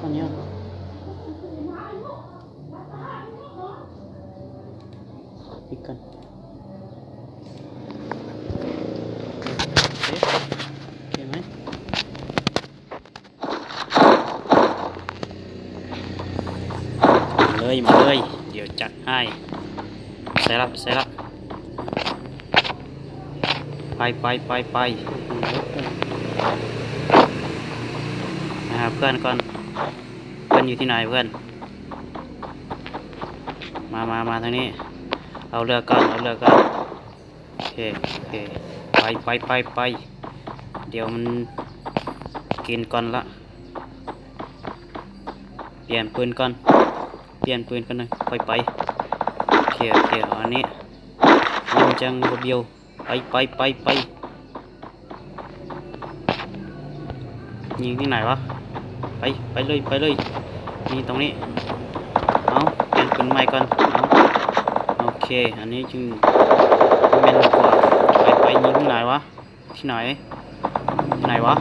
อันเนี้ยปิดกันโอเคไหมมาเลยเดี๋ยวจัดให้ใส่ละไปหาเพื่อนก่อนเพื่อนอยู่ที่ไหนเพื่อนมาทางนี้เอาเรือก่อนโอเคไปเดี๋ยวมันกินก่อนละเปลี่ยนปืนก่อนนะค่อยไปโอเคอันนี้มันจังเบียวไปยิงที่ไหนวะไปเลยนี่ตรงนี้เอาเปลี่ยนปืนใหม่ก่อนเอาโอเคอันนี้จึงแม่นกว่าไปยิงที่ไหนวะที่ไหนวะ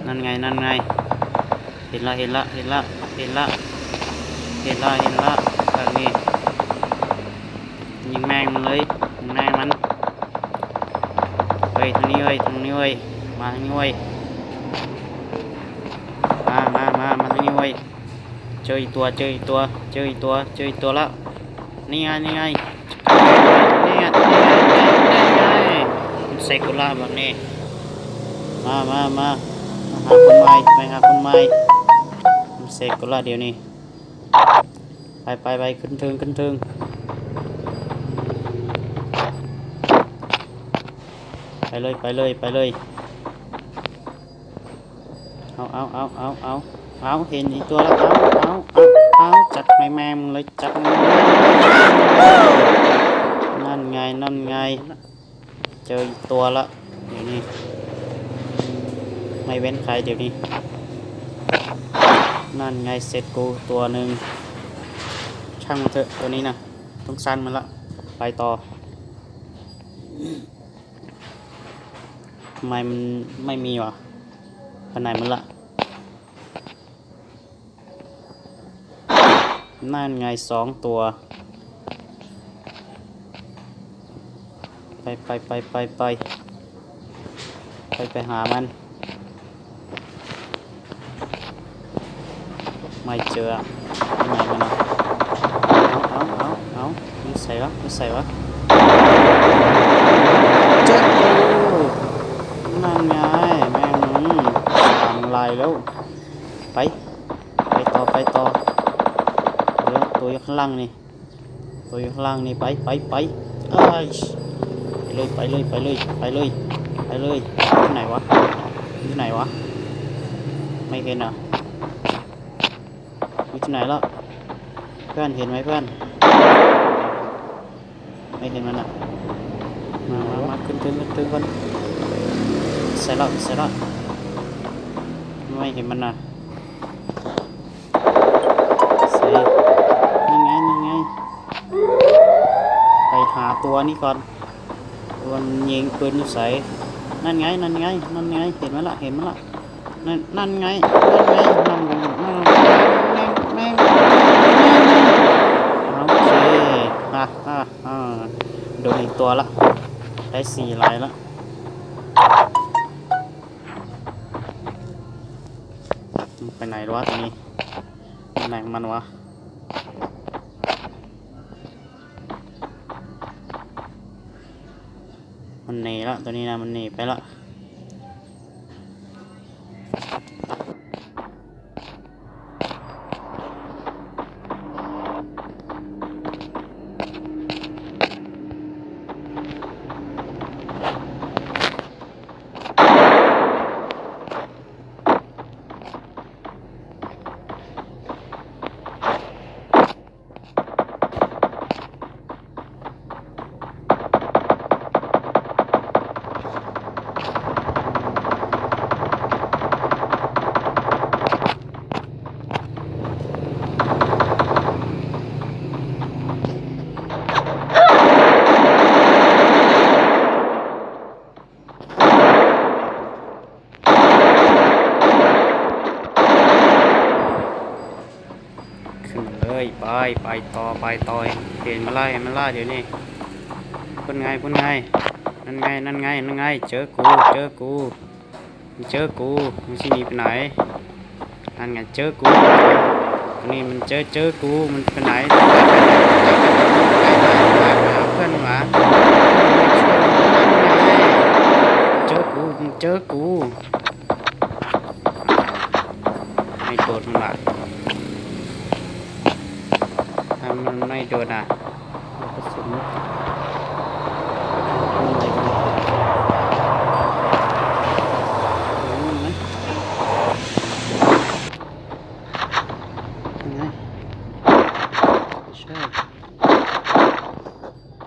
นั่นไงเห็นละแบบนี้ยิงแมงมันเลยแมงมันเฮ้ยทางนี้เว้ยมาทางนี้เว้ยมาทางนี้เว้ยเจออีกตัวแล้วนี่ไงเซกุล่าแบบนี้มาหาคนใหม่เซกุล่าเดี๋ยวนี้ไปขึ้นทึงไปเลยเอาเห็นอีกตัวแล้วเอาจัดแม่มึงเลยจัดนั่นไงเจออีกตัวละเดี๋ยวนี้ไม่เว้นใครเดี๋ยวนี้นั่นไงเสร็จกูตัวหนึ่งช่างมันเถอะตัวนี้นะต้องสั้นมันละไปต่อทำไมมันไม่มีวะภายในมันละนั่นไง2 ตัวไปหามันไม่เจอที่ไหนมันอ่ะเอาไม่ใส่วะเจอนั่นไงแม่งทำลายแล้วไปต่อตัวอยู่ข้างล่างนี่ไปเลยไปเลยที่ไหนวะไม่เห็นอ่ะอยู่ที่ไหนแล้วเพื่อนเห็นไหมเพื่อนไม่เห็นมันอ่ะมาขึ้นก่อนใส่ละไม่เห็นมันอ่ะใส่นั่นไงไปหาตัวนี้ก่อนตัวยิงปืนอยู่ใส่นั่นไงเห็นมั้ยล่ะนั่นไงแม่งโอเคโดนอีกตัวละได้4 ลายละไปไหนวะตัวนี้ไหนมันวะมันหนีละตัวนี้นะมันหนีไปละ ไปต่อไปต่อเห็นมาไล่เดี๋ยวนี้พุ่นไงนั่นไงเจอกูมึงสิหนีไปไหนนั่นไงเจอกูนี่มันเจอกูมันไปไหนไปหาเพื่อนหมาเจอกูมึงเจอกูไม่โดดมันละทำมันไม่โดดอ่ะกระสุน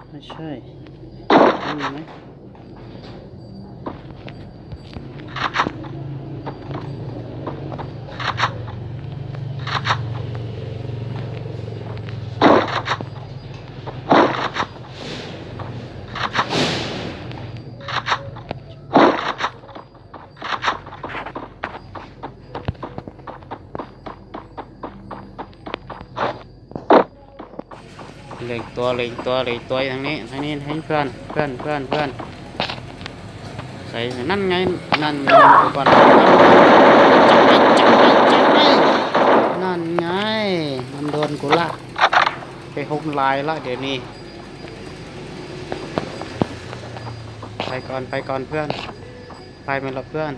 ไม่ใช่มีไหมเหล็กตัวทางนี้ให้เพื่อนใส่นั่นไงนั่นก่อนนั่นไงมันโดนกูละไปหกลายละเดี๋ยวนี้ไปก่อนเพื่อนไปไม่ละเพื่อน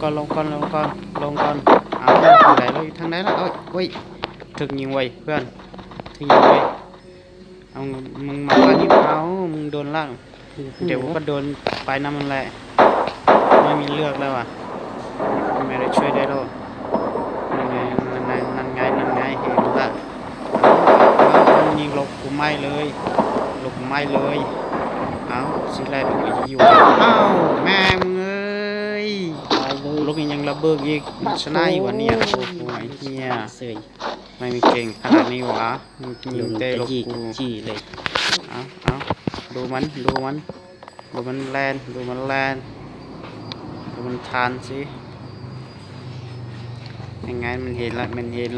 ก่อนลงก่อนลงก่อนลงก่อนเอาอยู่ไหนเราอยู่ทางไหนล่ะเอ้ยเว้ยถึกยิงไว้เพื่อนถึกยิงไว้เอามึงมาว่านี่เอามึงโดนล่างเดี๋ยวก็โดนไปน้ำมันแหละไม่มีเลือกแล้วอ่ะไม่ได้ช่วยได้หรอกนั่นไงนั่นไงเห็นละมันยิงลบกูไม่เลยลบกูไม่เลยเอาสิแลดูอยู่เอ้าแม่มึงเอ้ยลูกยังระเบิดอีกชนะอยู่วันเนี่ยโอ้โหเฮีย เสย ไม่มีเก่งขนาดนี้หวะยิงเตะลูกกู จี้เลย เอาดูมันดูมันแลนดูมันทานสิยังไงมันเห็นละไม่เห็น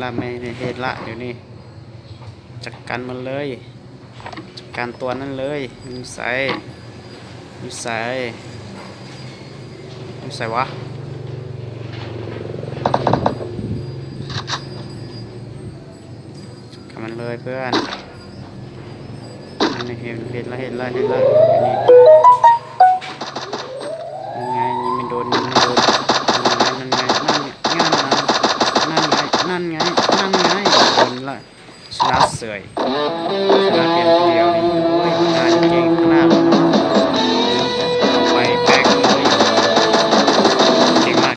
ละเดี๋ยวนี้จัดการมันเลยจัดการตัวนั้นเลยมีใส่วะจัดการมันเลยเพื่อนนั่นเห็นละเดี๋ยวนี้ยังไงยิงไม่โดนนั่นไงโดนละชนะเสยชนะเปลี่ยน